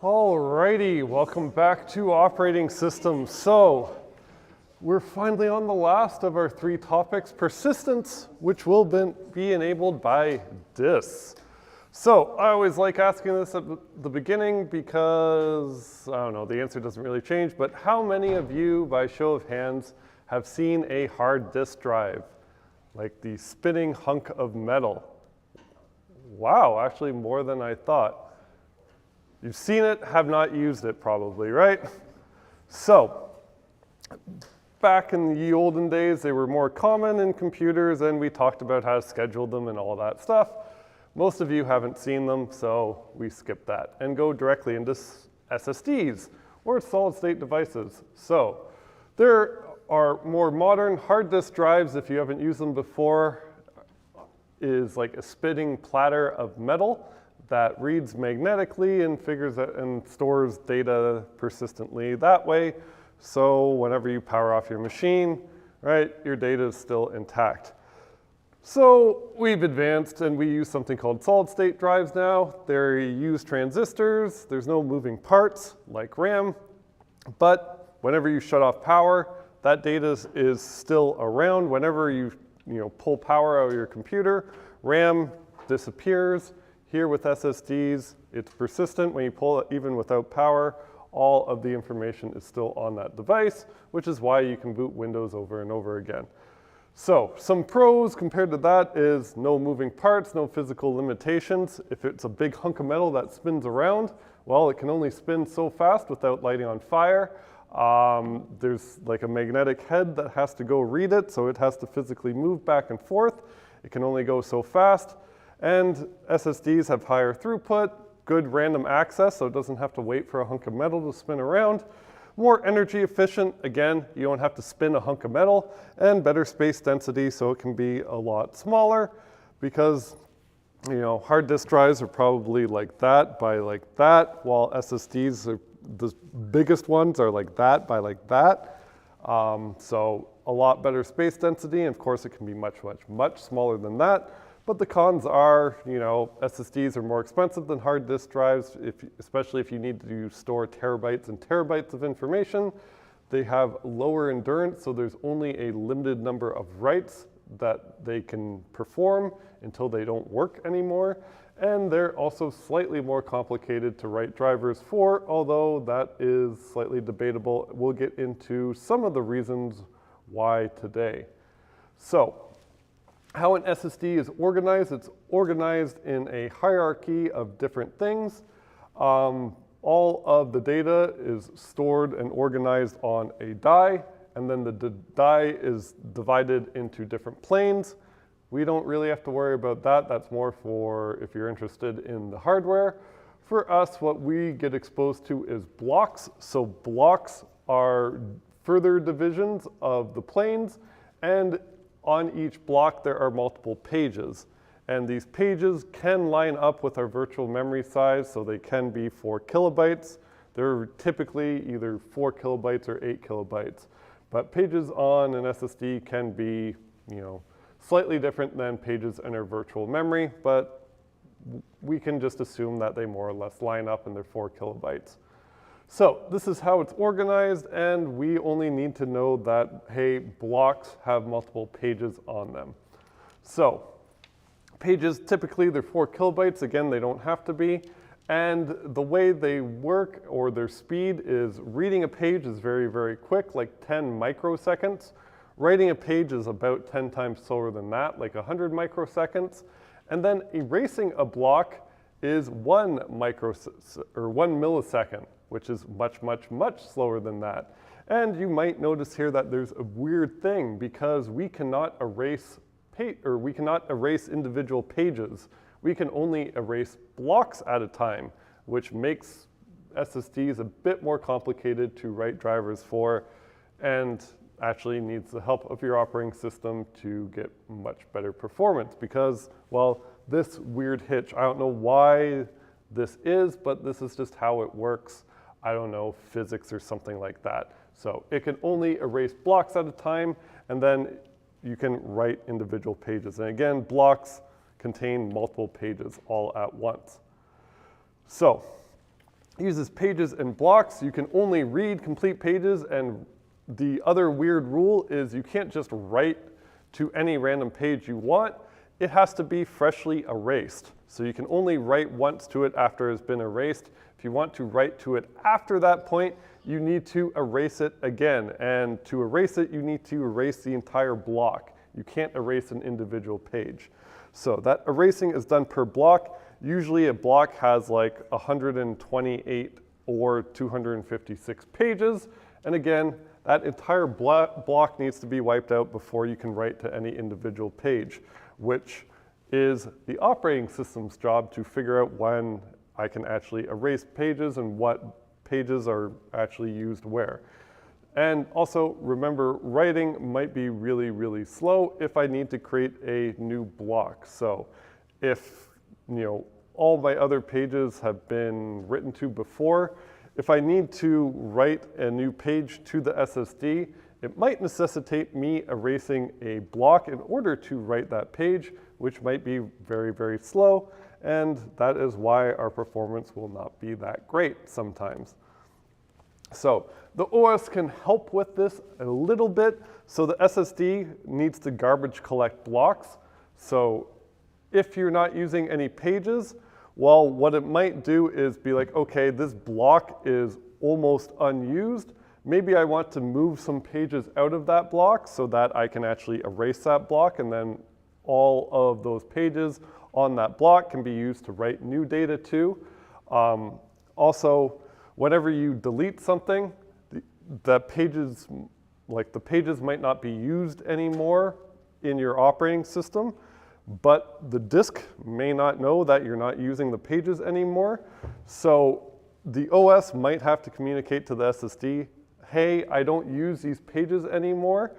Alrighty, welcome back to operating systems. So we're finally on the last of our 3 topics, persistence, which will be enabled by this. So I always like asking this at the beginning because, I don't know, the answer doesn't really change, but how many of you, by show of hands, have seen a hard disk drive, like the spinning hunk of metal? Wow, actually more than I thought. You've seen it, have not used it probably, right? So, back in the olden days, they were more common in computers, and we talked about how to schedule them and all that stuff. Most of you haven't seen them, so we skip that and go directly into SSDs, or solid-state devices. So, there are more modern hard disk drives, if you haven't used them before, is like a spinning platter of metal that reads magnetically and figures out and stores data persistently that way. So whenever you power off your machine, right, your data is still intact. So we've advanced and we use something called solid-state drives now. They use transistors. There's no moving parts like RAM, but whenever you shut off power, that data is still around. Whenever you pull power out of your computer, RAM disappears. Here with SSDs, it's persistent. When you pull it even without power, all of the information is still on that device, which is why you can boot Windows over and over again. So some pros compared to that is no moving parts, no physical limitations. If it's a big hunk of metal that spins around, well, it can only spin so fast without lighting on fire. There's like a magnetic head that has to go read it, so it has to physically move back and forth. It can only go so fast. And SSDs have higher throughput, good random access, so it doesn't have to wait for a hunk of metal to spin around. More energy efficient, again, you don't have to spin a hunk of metal, and better space density, so it can be a lot smaller because, hard disk drives are probably like that by like that, while SSDs are the biggest ones are like that by like that. So a lot better space density, and of course it can be much, much, much smaller than that. But the cons are, SSDs are more expensive than hard disk drives, especially if you need to store terabytes and terabytes of information. They have lower endurance, so there's only a limited number of writes that they can perform until they don't work anymore. And they're also slightly more complicated to write drivers for, although that is slightly debatable. We'll get into some of the reasons why today. So, how an SSD is organized, it's organized in a hierarchy of different things. All of the data is stored and organized on a die, and then the die is divided into different planes. We don't really have to worry about that. That's more for if you're interested in the hardware. For us, what we get exposed to is blocks. So blocks are further divisions of the planes, and on each block, there are multiple pages. And these pages can line up with our virtual memory size, so they can be 4 kilobytes. They're typically either 4 kilobytes or 8 kilobytes. But pages on an SSD can be, slightly different than pages in our virtual memory, but we can just assume that they more or less line up and they're 4 kilobytes. So this is how it's organized, and we only need to know that, hey, blocks have multiple pages on them. So pages, typically they're 4 kilobytes. Again, they don't have to be. And the way they work, or their speed, is reading a page is very, very quick, like 10 microseconds. Writing a page is about 10 times slower than that, like 100 microseconds. And then erasing a block is 1 millisecond. Which is much, much, much slower than that. And you might notice here that there's a weird thing because we cannot erase individual pages. We can only erase blocks at a time, which makes SSDs a bit more complicated to write drivers for, and actually needs the help of your operating system to get much better performance because, well, this weird hitch, I don't know why this is, but this is just how it works. I don't know, physics or something like that. So it can only erase blocks at a time, and then you can write individual pages. And again, blocks contain multiple pages all at once. So uses pages and blocks. You can only read complete pages, and the other weird rule is you can't just write to any random page you want. It has to be freshly erased. So you can only write once to it after it's been erased. If you want to write to it after that point, you need to erase it again. And to erase it, you need to erase the entire block. You can't erase an individual page. So that erasing is done per block. Usually a block has like 128 or 256 pages. And again, that entire block needs to be wiped out before you can write to any individual page, which is the operating system's job to figure out when I can actually erase pages and what pages are actually used where. And also remember, writing might be really, really slow if I need to create a new block. So if, all my other pages have been written to before, if I need to write a new page to the SSD, it might necessitate me erasing a block in order to write that page, which might be very, very slow. And that is why our performance will not be that great sometimes. So the OS can help with this a little bit. So the SSD needs to garbage collect blocks. So if you're not using any pages, well, what it might do is be like, okay, this block is almost unused. Maybe I want to move some pages out of that block so that I can actually erase that block, and then all of those pages on that block can be used to write new data to. Also, whenever you delete something, the pages might not be used anymore in your operating system, but the disk may not know that you're not using the pages anymore. So the OS might have to communicate to the SSD, hey, I don't use these pages anymore,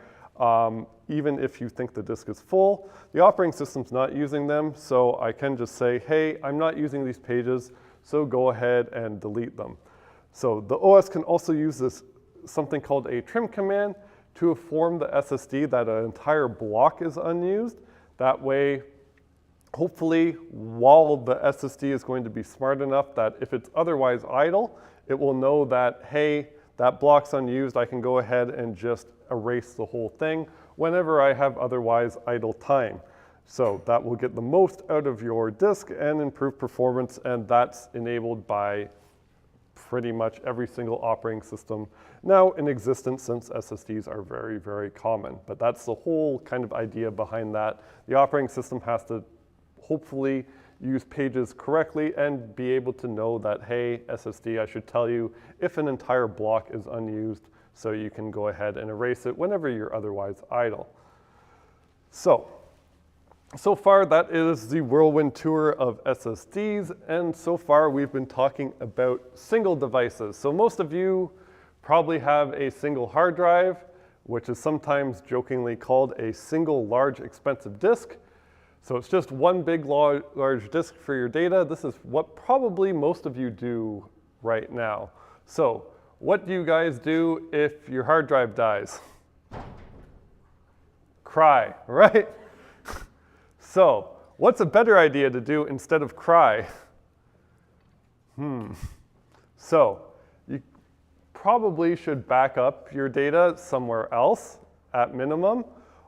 even if you think the disk is full. The operating system's not using them, so I can just say, hey, I'm not using these pages, so go ahead and delete them. So the OS can also use this something called a trim command to inform the SSD that an entire block is unused. That way, hopefully, while the SSD is going to be smart enough that if it's otherwise idle, it will know that, hey, that block's unused, I can go ahead and just erase the whole thing whenever I have otherwise idle time. So that will get the most out of your disk and improve performance, and that's enabled by pretty much every single operating system now in existence, since SSDs are very, very common. But that's the whole kind of idea behind that. The operating system has to hopefully use pages correctly and be able to know that, hey, SSD, I should tell you if an entire block is unused, so you can go ahead and erase it whenever you're otherwise idle. So far, that is the whirlwind tour of SSDs, and so far we've been talking about single devices. So most of you probably have a single hard drive, which is sometimes jokingly called a single large expensive disk. So it's just one big large disk for your data. This is what probably most of you do right now. So what do you guys do if your hard drive dies? Cry, right? So what's a better idea to do instead of cry? So you probably should back up your data somewhere else at minimum,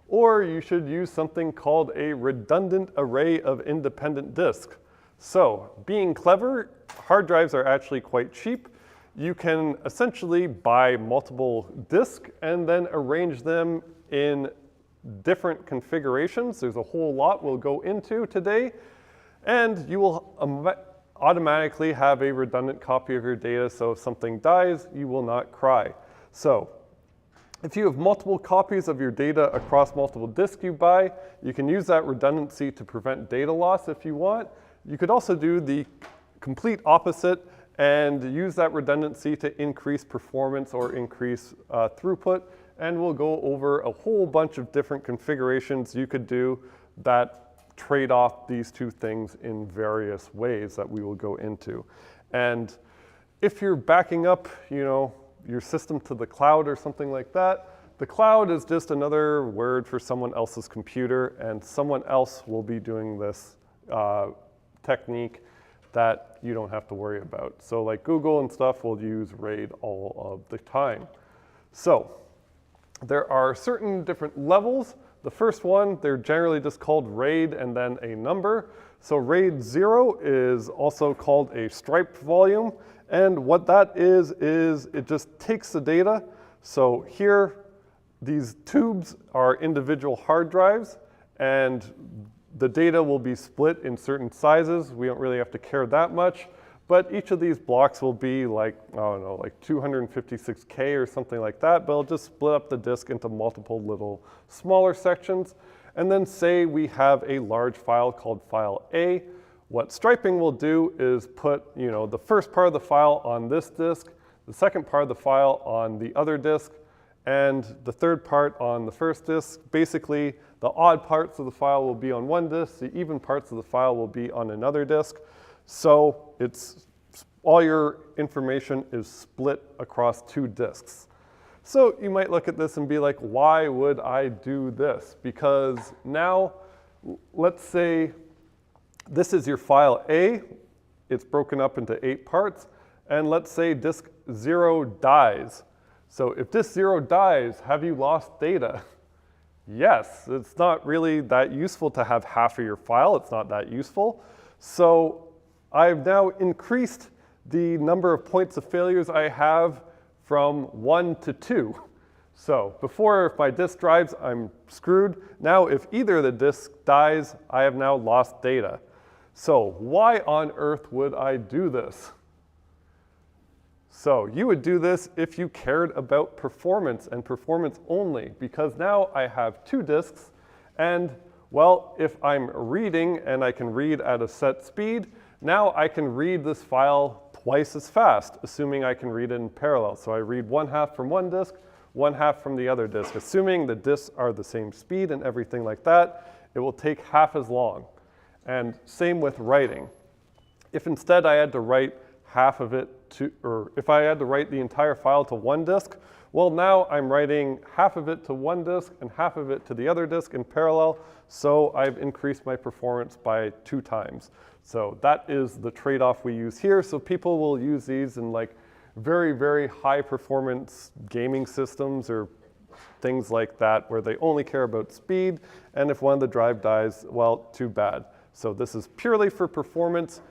or you should use something called a redundant array of independent disks. So being clever, hard drives are actually quite cheap. You can essentially buy multiple disks and then arrange them in different configurations. There's a whole lot we'll go into today, and you will automatically have a redundant copy of your data, so if something dies, you will not cry. So if you have multiple copies of your data across multiple disks you buy, you can use that redundancy to prevent data loss if you want. You could also do the complete opposite and use that redundancy to increase performance or increase throughput. And we'll go over a whole bunch of different configurations you could do that trade off these two things in various ways that we will go into. And if you're backing up, your system to the cloud or something like that, the cloud is just another word for someone else's computer, and someone else will be doing this technique that you don't have to worry about. So like Google and stuff will use RAID all of the time. So there are certain different levels. The first one, they're generally just called RAID and then a number. So RAID 0 is also called a striped volume. And what that is it just takes the data. So here, these tubes are individual hard drives, and the data will be split in certain sizes. We don't really have to care that much, but each of these blocks will be like, I don't know, like 256K or something like that, but it'll just split up the disk into multiple little smaller sections. And then say we have a large file called file A. What striping will do is put, the first part of the file on this disk, the second part of the file on the other disk, and the third part on the first disk. Basically, the odd parts of the file will be on one disk, the even parts of the file will be on another disk. So all your information is split across two disks. So you might look at this and be like, why would I do this? Because now, let's say this is your file A. It's broken up into 8 parts. And let's say disk 0 dies. So if disk 0 dies, have you lost data? Yes, it's not really that useful to have half of your file. It's not that useful. So I've now increased the number of points of failures I have from 1 to 2. So before, if my disk drives, I'm screwed. Now, if either of the disks dies, I have now lost data. So why on earth would I do this? So you would do this if you cared about performance and performance only, because now I have 2 disks, and well, if I'm reading and I can read at a set speed, now I can read this file twice as fast, assuming I can read it in parallel. So I read 1/2 from one disk, 1/2 from the other disk. Assuming the disks are the same speed and everything like that, it will take half as long. And same with writing. If instead I had to write half of it to, or if I had to write the entire file to one disk, well, now I'm writing half of it to one disk and half of it to the other disk in parallel, so I've increased my performance by 2 times. So that is the trade-off we use here. So people will use these in like very, very high performance gaming systems or things like that where they only care about speed, and if one of the drive dies, well, too bad. So this is purely for performance.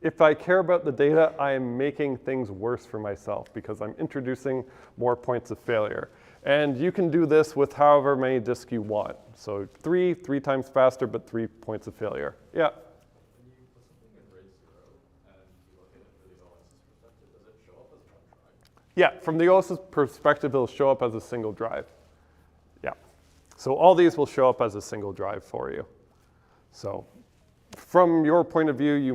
If I care about the data, I am making things worse for myself because I'm introducing more points of failure. And you can do this with however many disks you want. So 3 times faster, but 3 points of failure. Yeah? When you put something in RAID 0 and you look at it through the OS's perspective, does it show up as one drive? Yeah, from the OS's perspective, it'll show up as a single drive. Yeah. So all these will show up as a single drive for you. So from your point of view, you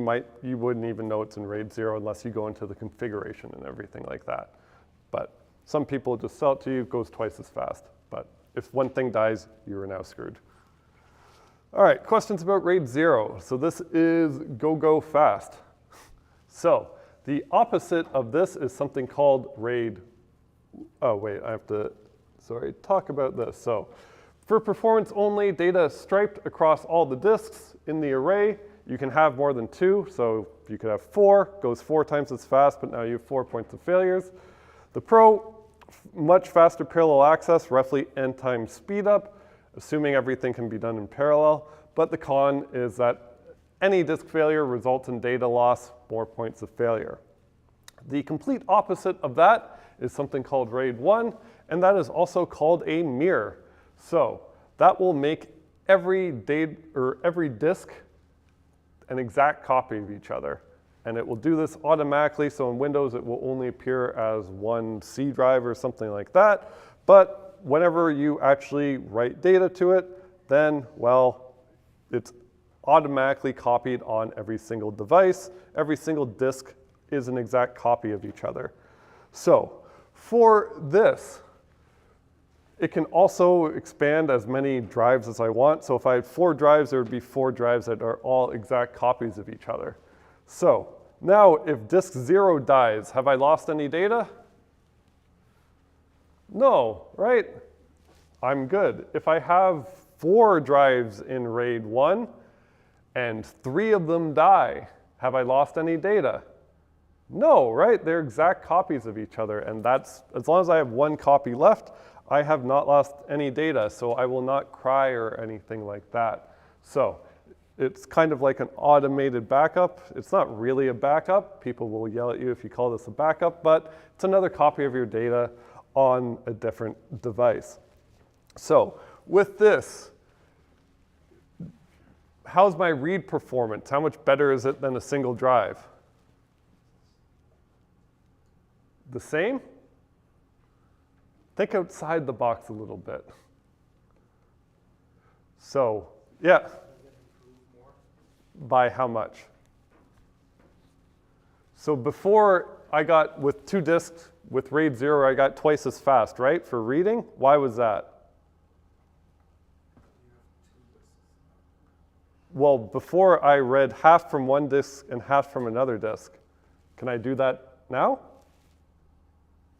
wouldn't even know it's in RAID 0 unless you go into the configuration and everything like that. But some people just sell it to you, it goes twice as fast. But if one thing dies, you are now screwed. All right, questions about RAID 0. So this is go fast. So the opposite of this is something called RAID. Oh, wait, I have to, talk about this. So for performance only, data is striped across all the disks in the array. You can have more than 2, so you could have 4, goes 4 times as fast, but now you have 4 points of failures. The pro, much faster parallel access, roughly n times speed up, assuming everything can be done in parallel. But the con is that any disk failure results in data loss, more points of failure. The complete opposite of that is something called RAID 1, and that is also called a mirror. So that will make every disk an exact copy of each other. And it will do this automatically. So in Windows, it will only appear as one C drive or something like that. But whenever you actually write data to it, then, well, it's automatically copied on every single device. Every single disk is an exact copy of each other. So for this, it can also expand as many drives as I want. So if I had 4 drives, there would be 4 drives that are all exact copies of each other. So now if disk 0 dies, have I lost any data? No, right? I'm good. If I have 4 drives in RAID 1 and 3 of them die, Have I lost any data? No, right? They're exact copies of each other, and that's, as long as I have one copy left, I have not lost any data, so I will not cry or anything like that. So it's kind of like an automated backup. It's not really a backup. People will yell at you if you call this a backup, but it's another copy of your data on a different device. So with this, how's my read performance? How much better is it than a single drive? The same? Think outside the box a little bit. So, yeah. By how much? So before I got, with 2 disks, with RAID 0, I got twice as fast, right, for reading? Why was that? Well, before I read half from one disk and half from another disk. Can I do that now?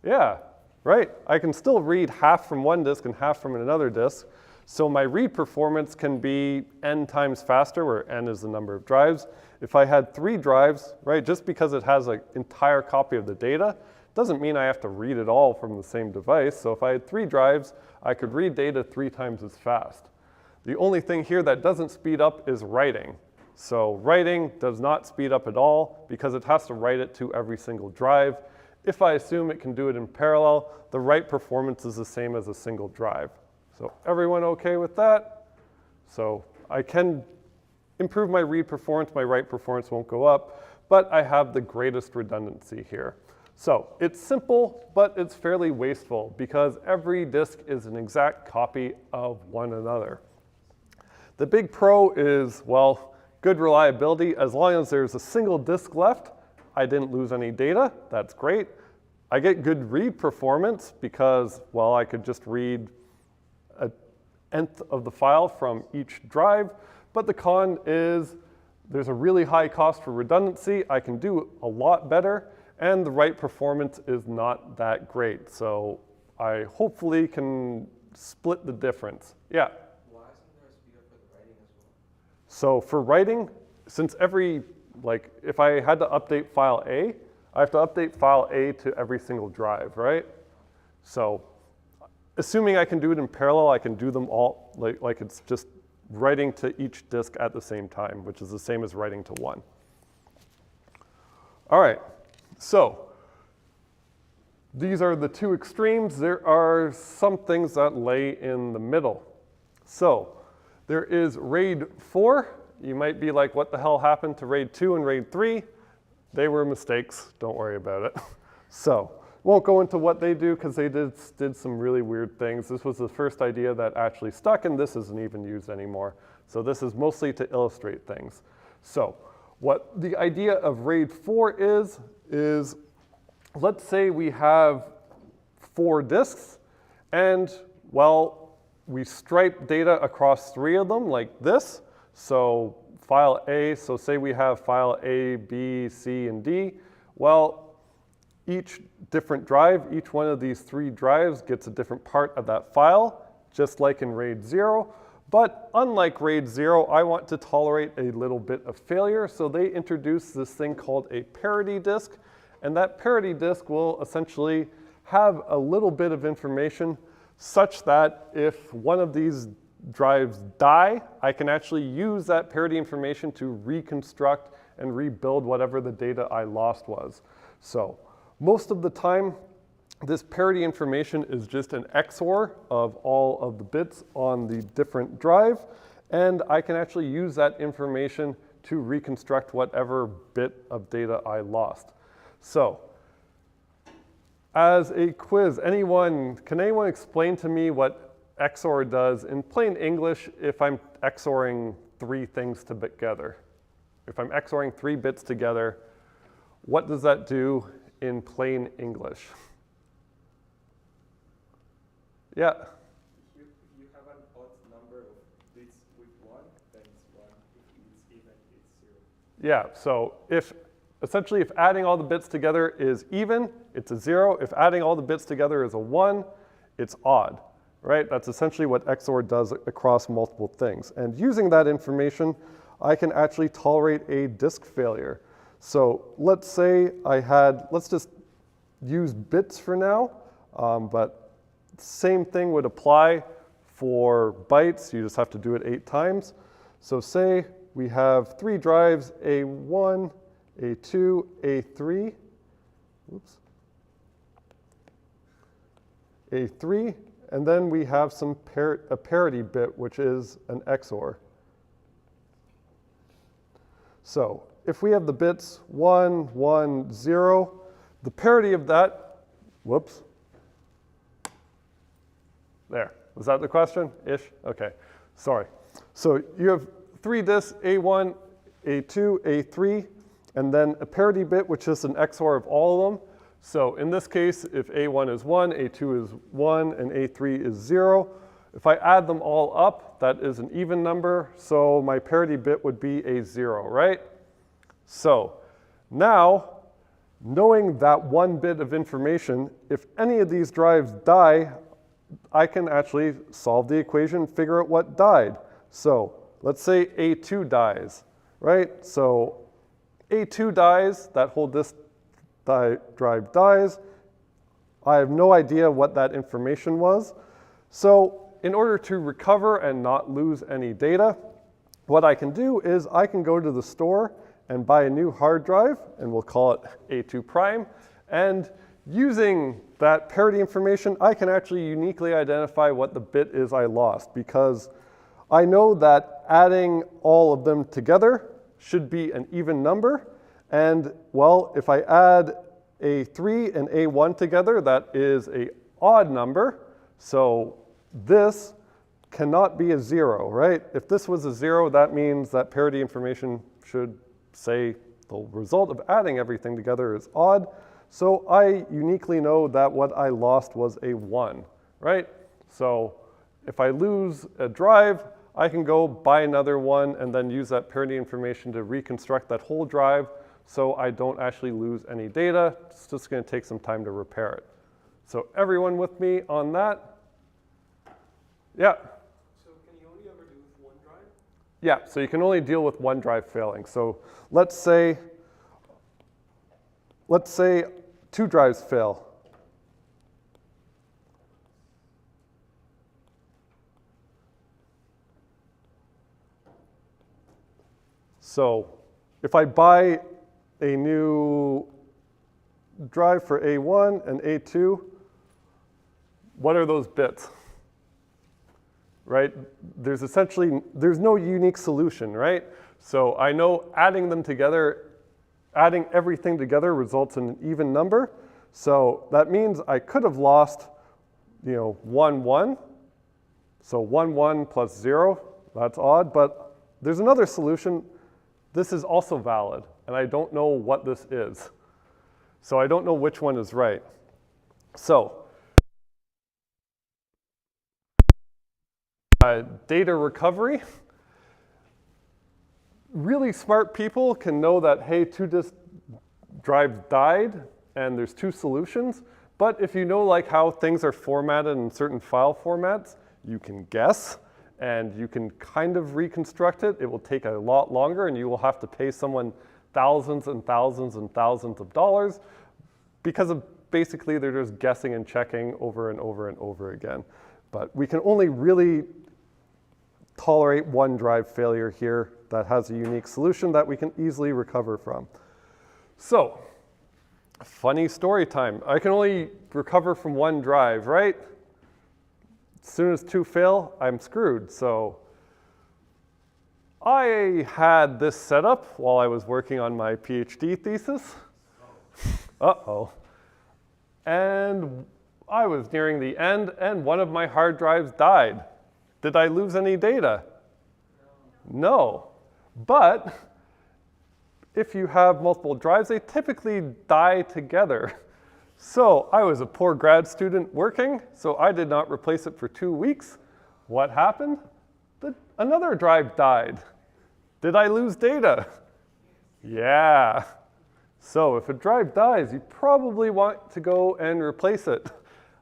Yeah, right. I can still read half from one disk and half from another disk. So my read performance can be n times faster, where n is the number of drives. If I had 3 drives, right, just because it has an entire copy of the data, doesn't mean I have to read it all from the same device. So if I had 3 drives, I could read data 3 times as fast. The only thing here that doesn't speed up is writing. So writing does not speed up at all because it has to write it to every single drive. If I assume it can do it in parallel, the write performance is the same as a single drive. So everyone okay with that? So I can improve my read performance, my write performance won't go up, but I have the greatest redundancy here. So it's simple, but it's fairly wasteful because every disk is an exact copy of one another. The big pro is, well, good reliability. As long as there's a single disk left, I didn't lose any data. That's great. I get good read performance because, well, I could just read an nth of the file from each drive. But the con is there's a really high cost for redundancy. I can do a lot better, and the write performance is not that great. So I hopefully can split the difference. Yeah? Why isn't there a speed up for the writing as well? So for writing, since like if I had to update file A, I have to update file A to every single drive, right? So assuming I can do it in parallel, I can do them all, like it's just writing to each disk at the same time, which is the same as writing to one. All right, so these are the 2 extremes. There are some things that lay in the middle. So there is RAID 4. You might be like, what the hell happened to RAID 2 and RAID 3? They were mistakes, don't worry about it. So, won't go into what they do because they did some really weird things. This was the first idea that actually stuck, and this isn't even used anymore. So this is mostly to illustrate things. So what the idea of RAID 4 is let's say we have 4 disks, and well, we stripe data across 3 of them like this. So file A, so say we have file A, B, C, and D. Well, each different drive, each one of these 3 drives gets a different part of that file, just like in RAID 0. But unlike RAID 0, I want to tolerate a little bit of failure. So they introduced this thing called a parity disk. And that parity disk will essentially have a little bit of information such that if one of these drives die, I can actually use that parity information to reconstruct and rebuild whatever the data I lost was. So most of the time, this parity information is just an XOR of all of the bits on the different drive, and I can actually use that information to reconstruct whatever bit of data I lost. So as a quiz, can anyone explain to me what XOR does in plain English if I'm XORing 3 things together? If I'm XORing 3 bits together, what does that do in plain English? Yeah? You have an odd number of bits with 1, then it's 1. If it's even, it's 0. Yeah, so essentially if adding all the bits together is even, it's a 0. If adding all the bits together is a 1, it's odd. Right? That's essentially what XOR does across multiple things. And using that information, I can actually tolerate a disk failure. So let's say let's just use bits for now, but same thing would apply for bytes. You just have to do it 8 times. So say we have 3 drives, A1, A2, A3, oops, A3, and then we have a parity bit, which is an XOR. So if we have the bits 1, 1, 0, the parity of that, whoops, there. Was that the question? Ish? Okay, sorry. So you have 3 disks, A1, A2, A3, and then a parity bit, which is an XOR of all of them. So in this case, if A1 is 1, A2 is 1, and A3 is 0, if I add them all up, that is an even number, so my parity bit would be a 0, right? So now, knowing that one bit of information, if any of these drives die, I can actually solve the equation, figure out what died. So let's say A2 dies, right? So A2 dies, that whole disk drive dies. I have no idea what that information was. So in order to recover and not lose any data, what I can do is I can go to the store and buy a new hard drive, and we'll call it A2 prime. And using that parity information, I can actually uniquely identify what the bit is I lost, because I know that adding all of them together should be an even number. And well, if I add A3 and A1 together, that is an odd number. So this cannot be a 0, right? If this was a 0, that means that parity information should say the result of adding everything together is odd. So I uniquely know that what I lost was a 1, right? So if I lose a drive, I can go buy another one and then use that parity information to reconstruct that whole drive so I don't actually lose any data. It's just going to take some time to repair it. So everyone with me on that? Yeah? So can you only ever do with one drive? Yeah, so you can only deal with one drive failing. So let's say 2 drives fail. So if I buy a new drive for A1 and A2, what are those bits? Right? There's no unique solution, right? So I know adding everything together results in an even number. So that means I could have lost, 1, 1. So 1, 1 plus 0, that's odd, but there's another solution. This is also valid, and I don't know what this is. So I don't know which one is right. So data recovery. Really smart people can know that, hey, 2 disk drives died, and there's 2 solutions. But if you know like how things are formatted in certain file formats, you can guess, and you can kind of reconstruct it. It will take a lot longer, and you will have to pay someone thousands and thousands and thousands of dollars because of basically they're just guessing and checking over and over and over again. But we can only really tolerate one drive failure here that has a unique solution that we can easily recover from. So, funny story time. I can only recover from one drive, right? As soon as 2 fail, I'm screwed. So I had this set up while I was working on my PhD thesis. Uh-oh. And I was nearing the end, and one of my hard drives died. Did I lose any data? No. But if you have multiple drives, they typically die together. So I was a poor grad student working, so I did not replace it for 2 weeks. What happened? Another drive died. Did I lose data? Yeah. So if a drive dies, you probably want to go and replace it.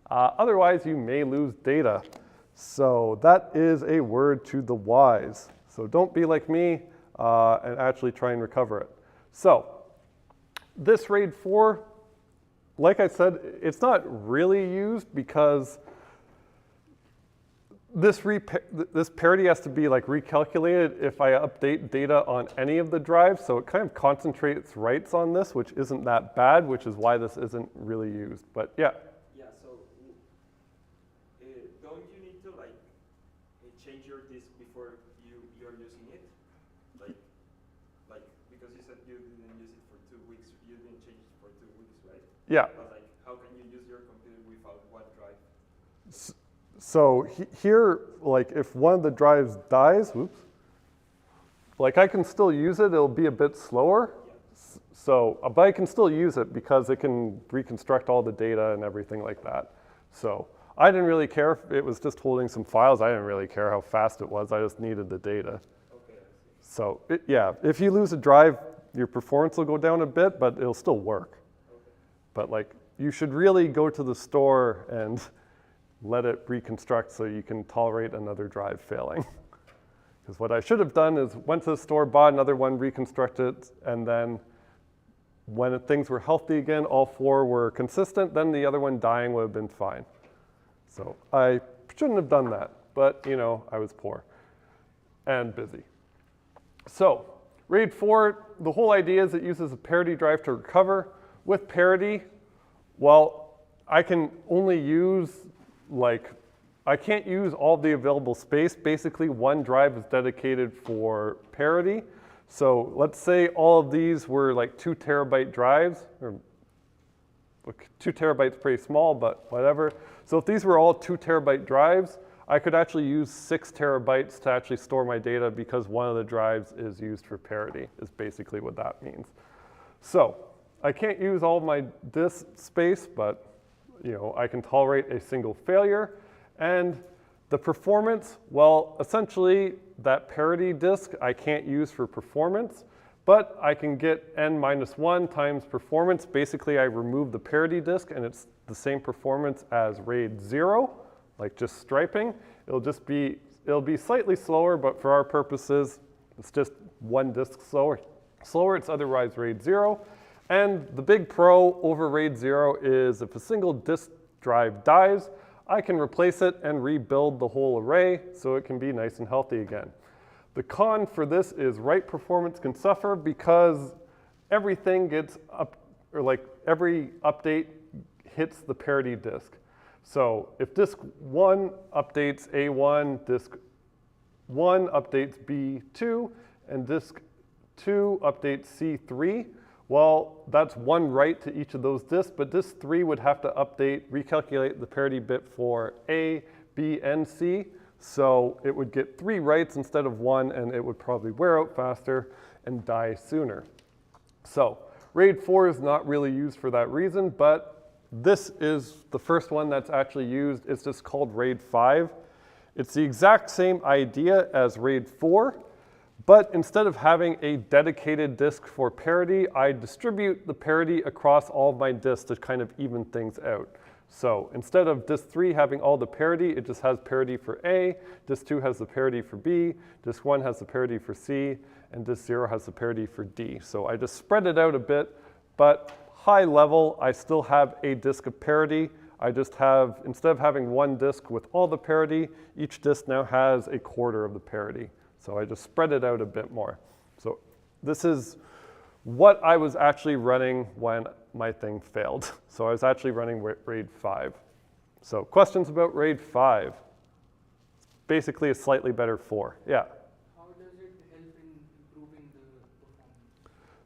Otherwise, you may lose data. So that is a word to the wise. So don't be like me and actually try and recover it. So this RAID 4, like I said, it's not really used because this parity has to be like recalculated if I update data on any of the drives. So it kind of concentrates writes on this, which isn't that bad, which is why this isn't really used. But yeah. Yeah, so don't you need to like change your disk before you're using it? Like because you said you didn't use it for 2 weeks, you didn't change it for 2 weeks, right? Yeah. But like, how can you use your computer without what drive? So here, like if one of the drives dies, whoops, like I can still use it, it'll be a bit slower. Yeah. So, but I can still use it because it can reconstruct all the data and everything like that. So I didn't really care if it was just holding some files. I didn't really care how fast it was. I just needed the data. Okay, I see. So yeah, if you lose a drive, your performance will go down a bit, but it'll still work. Okay. But like you should really go to the store and let it reconstruct so you can tolerate another drive failing. Because what I should have done is went to the store, bought another one, reconstructed it, and then when things were healthy again, all 4 were consistent, then the other one dying would have been fine. So I shouldn't have done that, but you know, I was poor and busy. So RAID 4, the whole idea is it uses a parity drive to recover. With parity, well, I can only use I can't use all the available space. Basically, one drive is dedicated for parity. So let's say all of these were like 2 terabyte drives, or 2 terabytes pretty small, but whatever. So if these were all 2 terabyte drives, I could actually use 6 terabytes to actually store my data because one of the drives is used for parity, is basically what that means. So I can't use all of my disk space, but you know, I can tolerate a single failure. And the performance, well, essentially that parity disk I can't use for performance, but I can get n-1 times performance. Basically, I remove the parity disk and it's the same performance as RAID 0, like just striping. It'll be slightly slower, but for our purposes, it's just 1 disk slower. It's otherwise RAID 0. And the big pro over RAID 0 is if a single disk drive dies, I can replace it and rebuild the whole array so it can be nice and healthy again. The con for this is write performance can suffer because everything gets up, or like every update hits the parity disk. So if disk 1 updates A1, disk 1 updates B2, and disk 2 updates C3, well, that's 1 write to each of those disks, but disk 3 would have to recalculate the parity bit for A, B, and C. So it would get 3 writes instead of 1, and it would probably wear out faster and die sooner. So RAID 4 is not really used for that reason, but this is the first one that's actually used. It's just called RAID 5. It's the exact same idea as RAID 4. But instead of having a dedicated disk for parity, I distribute the parity across all of my disks to kind of even things out. So instead of disk 3 having all the parity, it just has parity for A, disk 2 has the parity for B, disk 1 has the parity for C, and disk 0 has the parity for D. So I just spread it out a bit, but high level, I still have a disk of parity. I just have, instead of having 1 disk with all the parity, each disk now has a quarter of the parity. So I just spread it out a bit more. So this is what I was actually running when my thing failed. So I was actually running RAID 5. So questions about RAID 5? It's basically a slightly better 4. Yeah? How does it help in improving the performance?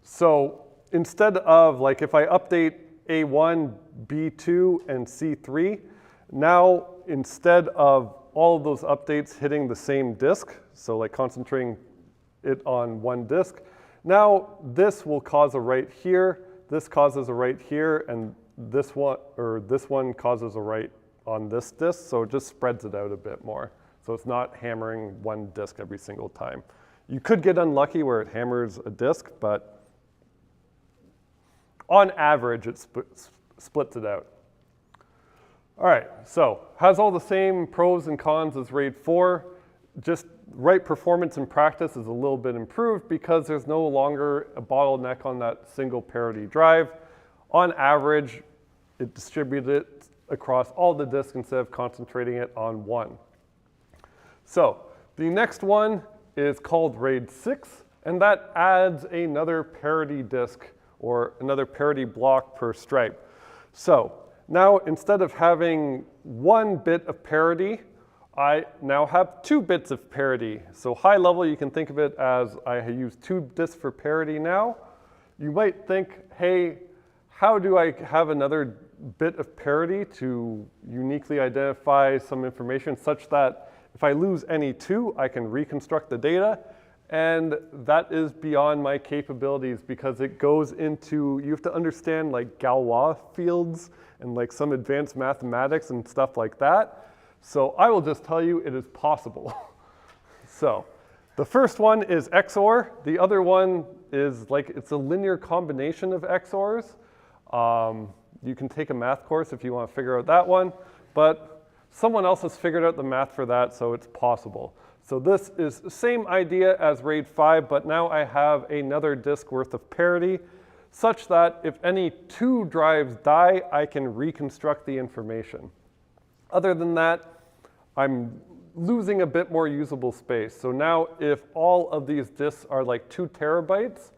So instead of, like if I update A1, B2, and C3, now instead of all of those updates hitting the same disk, so like concentrating it on 1 disk, now this will cause a write here, this causes a write here, and this one causes a write on this disk, so it just spreads it out a bit more. So it's not hammering 1 disk every single time. You could get unlucky where it hammers a disk, but on average, it splits it out. All right, so has all the same pros and cons as RAID 4, just write performance in practice is a little bit improved because there's no longer a bottleneck on that single parity drive. On average, it distributes it across all the disks instead of concentrating it on one. So the next one is called RAID 6, and that adds another parity disk or another parity block per stripe. So now instead of having 1 bit of parity, I now have 2 bits of parity. So high level, you can think of it as I use 2 disks for parity now. You might think, hey, how do I have another bit of parity to uniquely identify some information such that if I lose any 2, I can reconstruct the data? And that is beyond my capabilities because it goes into, you have to understand like Galois fields and like some advanced mathematics and stuff like that. So I will just tell you it is possible. So the first one is XOR. The other one is like, it's a linear combination of XORs. You can take a math course if you want to figure out that one, but someone else has figured out the math for that, so it's possible. So this is the same idea as RAID 5, but now I have another disk worth of parity such that if any 2 drives die, I can reconstruct the information. Other than that, I'm losing a bit more usable space. So now if all of these disks are like 2 terabytes,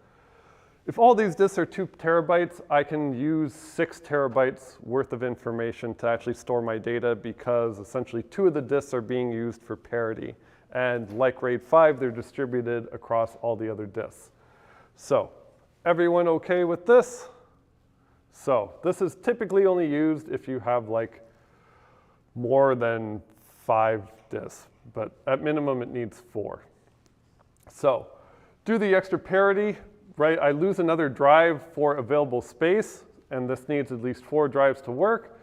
if all these disks are 2 terabytes, I can use 6 terabytes worth of information to actually store my data because essentially 2 of the disks are being used for parity. And like RAID 5, they're distributed across all the other disks. So everyone okay with this? So this is typically only used if you have like more than 5 disks, but at minimum it needs 4. So do the extra parity, right? I lose another drive for available space, and this needs at least 4 drives to work,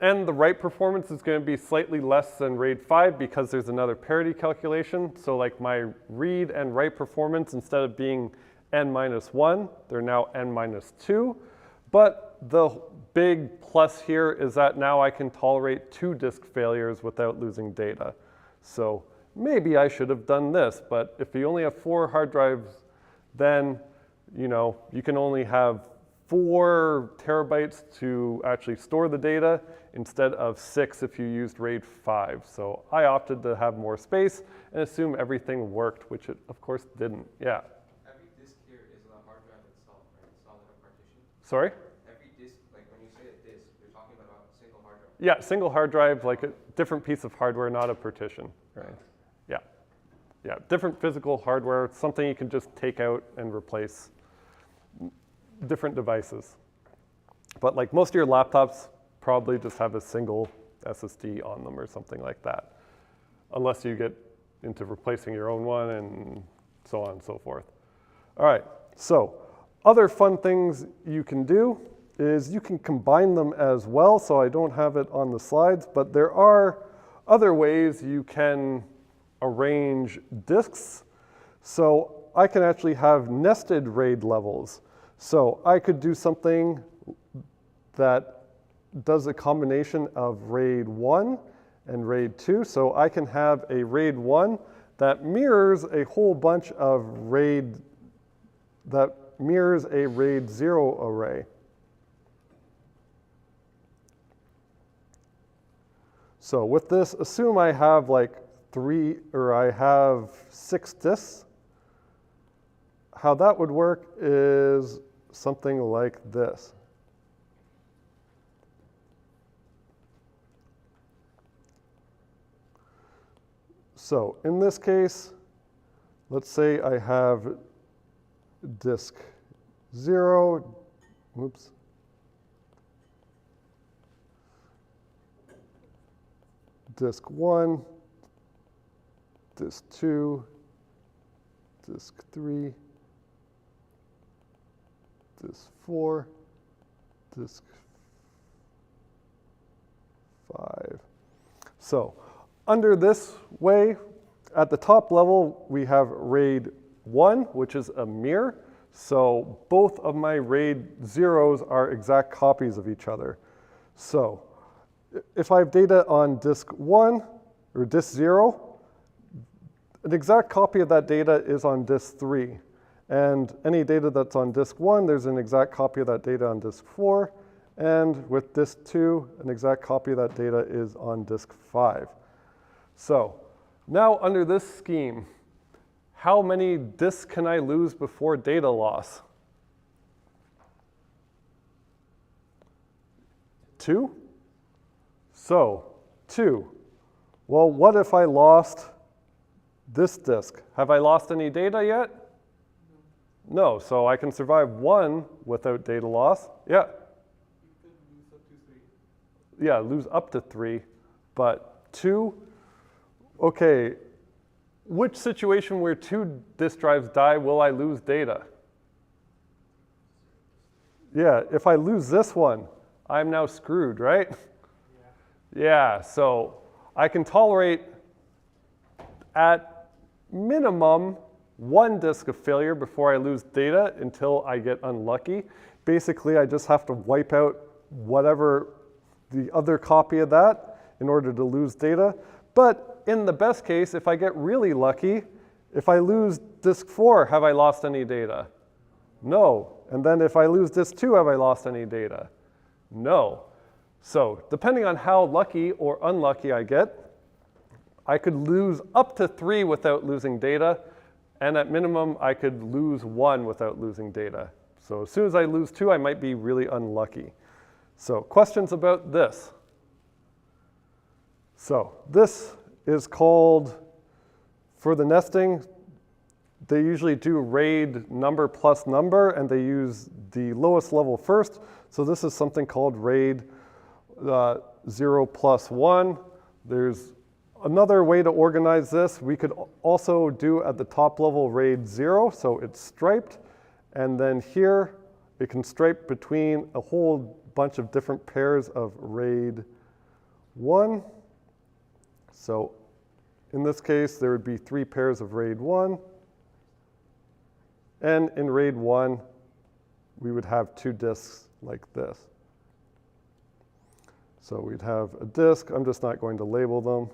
and the write performance is going to be slightly less than RAID 5 because there's another parity calculation. So like my read and write performance, instead of being n-1, they're now n-2. But the big plus here is that now I can tolerate 2 disk failures without losing data. So maybe I should have done this, but if you only have 4 hard drives, then you can only have 4 terabytes to actually store the data instead of 6 if you used RAID 5. So I opted to have more space and assume everything worked, which it of course didn't. Yeah. Every disk here is a hard drive itself, right? It's not like a partition. Sorry? Every disk, like when you say a disk, you're talking about a single hard drive. Yeah, single hard drive, like a different piece of hardware, not a partition, right? Yeah. Yeah, different physical hardware, something you can just take out and replace. Different devices. But like most of your laptops probably just have a single SSD on them or something like that, unless you get into replacing your own one and so on and so forth. All right, so other fun things you can do is you can combine them as well. So I don't have it on the slides, but there are other ways you can arrange disks. So I can actually have nested RAID levels. So I could do something that does a combination of RAID 1 and RAID 2. So I can have a RAID 1 that mirrors a whole bunch of RAID, that mirrors a RAID 0 array. So with this, assume I have like 6 disks. How that would work is something like this. So in this case, let's say I have disk 0, oops, disk 1, disk 2, disk 3, disk 4, disk 5. So under this way, at the top level, we have RAID 1, which is a mirror. So both of my RAID zeros are exact copies of each other. So if I have data on disk 1 or disk 0, an exact copy of that data is on disk 3. And any data that's on disk 1, there's an exact copy of that data on disk 4. And with disk 2, an exact copy of that data is on disk 5. So now under this scheme, how many disks can I lose before data loss? 2? So 2. Well, what if I lost this disk? Have I lost any data yet? No, so I can survive 1 without data loss. Yeah. You could lose up to 3. Yeah, lose up to 3, but 2, okay, which situation where 2 disk drives die will I lose data? Yeah, if I lose this one, I'm now screwed, right? Yeah, so I can tolerate at minimum 1 disk of failure before I lose data until I get unlucky. Basically, I just have to wipe out whatever the other copy of that in order to lose data. But in the best case, if I get really lucky, if I lose disk 4, have I lost any data? No. And then if I lose disk 2, have I lost any data? No. So depending on how lucky or unlucky I get, I could lose up to 3 without losing data, and at minimum, I could lose 1 without losing data. So as soon as I lose 2, I might be really unlucky. So questions about this? So this is called, for the nesting, they usually do RAID number plus number, and they use the lowest level first. So this is something called RAID 0 plus 1. There's another way to organize this. We could also do at the top level RAID 0, so it's striped. And then here, it can stripe between a whole bunch of different pairs of RAID 1. So in this case, there would be 3 pairs of RAID 1. And in RAID 1, we would have 2 disks like this. So we'd have a disk. I'm just not going to label them.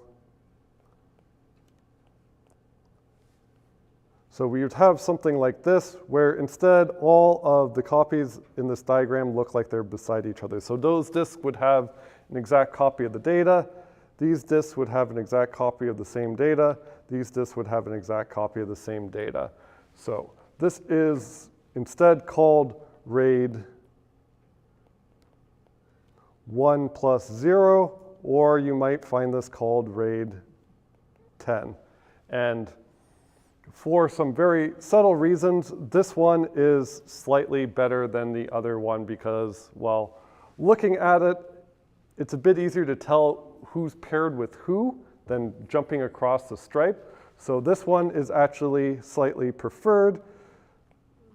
So we would have something like this, where instead all of the copies in this diagram look like they're beside each other. So those disks would have an exact copy of the data. These disks would have an exact copy of the same data. These disks would have an exact copy of the same data. So this is instead called RAID 1 plus 0, or you might find this called RAID 10. And for some very subtle reasons, this one is slightly better than the other one because, well, looking at it, it's a bit easier to tell who's paired with who than jumping across the stripe. So this one is actually slightly preferred.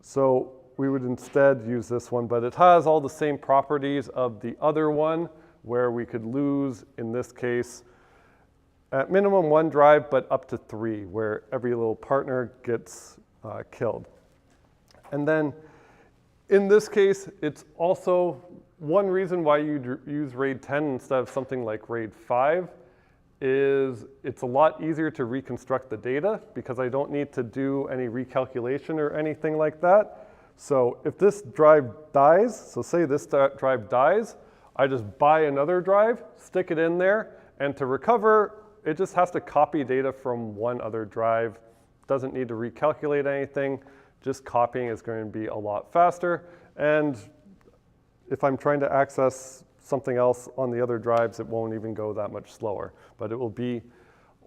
So we would instead use this one, but it has all the same properties of the other one, where we could lose, in this case, at minimum 1 drive, but up to 3, where every little partner gets killed. And then in this case, it's also one reason why you use RAID 10 instead of something like RAID 5 is it's a lot easier to reconstruct the data because I don't need to do any recalculation or anything like that. So if this drive dies, so say this drive dies, I just buy another drive, stick it in there, and to recover, it just has to copy data from one other drive. Doesn't need to recalculate anything. Just copying is going to be a lot faster. And if I'm trying to access something else on the other drives, it won't even go that much slower. But it will be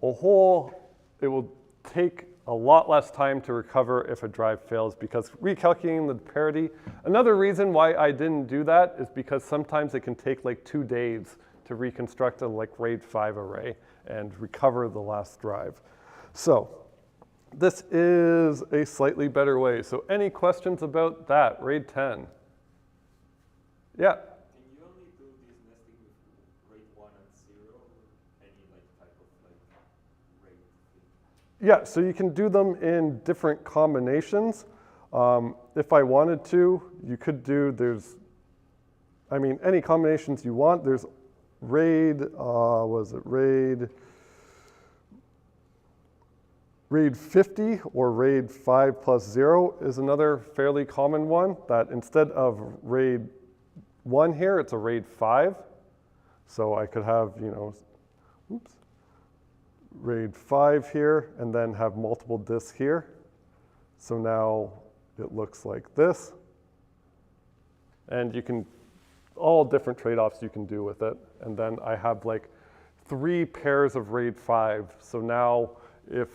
it will take a lot less time to recover if a drive fails because recalculating the parity. Another reason why I didn't do that is because sometimes it can take like 2 days to reconstruct a like RAID 5 array and recover the last drive. So this is a slightly better way. So any questions about that, RAID 10? Yeah? Can you only do this nesting with RAID 1 and 0 or any like type of like RAID thing? Yeah, so you can do them in different combinations. If I wanted to, you could do, any combinations you want. There's RAID, RAID RAID 50 or RAID 5 plus 0 is another fairly common one that instead of RAID 1 here, it's a RAID 5. So I could have, RAID 5 here and then have multiple disks here. So now it looks like this. And you can, all different trade-offs you can do with it. And then I have like 3 pairs of RAID 5. So now if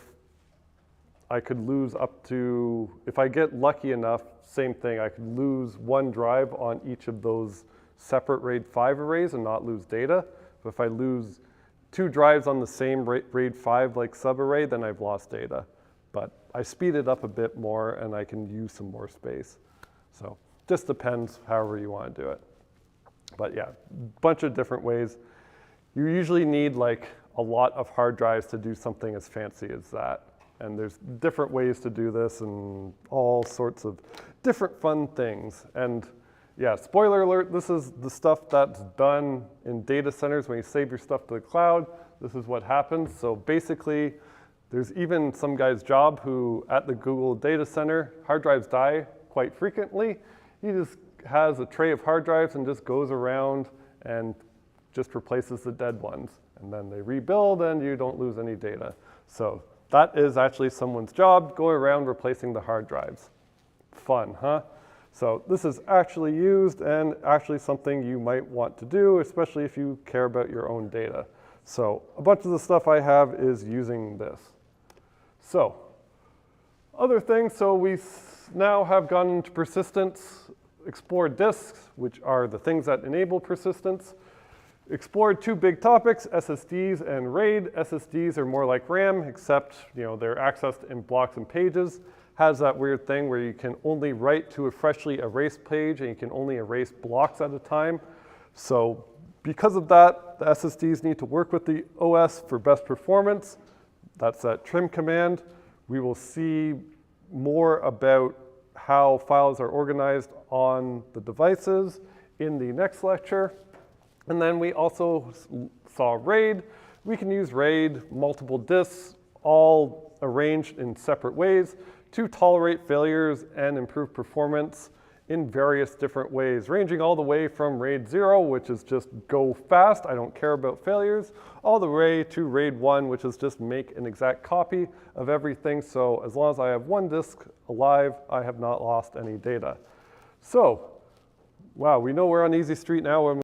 I could lose up to, if I get lucky enough, same thing, I could lose 1 drive on each of those separate RAID 5 arrays and not lose data. But if I lose 2 drives on the same RAID 5 like subarray, then I've lost data. But I speed it up a bit more and I can use some more space. So just depends however you want to do it. But yeah, bunch of different ways. You usually need like a lot of hard drives to do something as fancy as that. And there's different ways to do this and all sorts of different fun things. And yeah, spoiler alert, this is the stuff that's done in data centers when you save your stuff to the cloud. This is what happens. So basically, there's even some guy's job who, at the Google data center, hard drives die quite frequently. He just has a tray of hard drives and just goes around and just replaces the dead ones. And then they rebuild and you don't lose any data. So that is actually someone's job, going around replacing the hard drives. Fun, huh? So this is actually used and actually something you might want to do, especially if you care about your own data. So a bunch of the stuff I have is using this. So other things, so we now have gone into persistence, explored disks, which are the things that enable persistence. Explored 2 big topics, SSDs and RAID. SSDs are more like RAM, except they're accessed in blocks and pages. Has that weird thing where you can only write to a freshly erased page and you can only erase blocks at a time. So because of that, the SSDs need to work with the OS for best performance. That's that trim command. We will see more about how files are organized on the devices in the next lecture. And then we also saw RAID. We can use RAID, multiple disks, all arranged in separate ways to tolerate failures and improve performance in various different ways, ranging all the way from RAID 0, which is just go fast, I don't care about failures, all the way to RAID 1, which is just make an exact copy of everything. So as long as I have 1 disk alive, I have not lost any data. So, wow, we know we're on easy street now.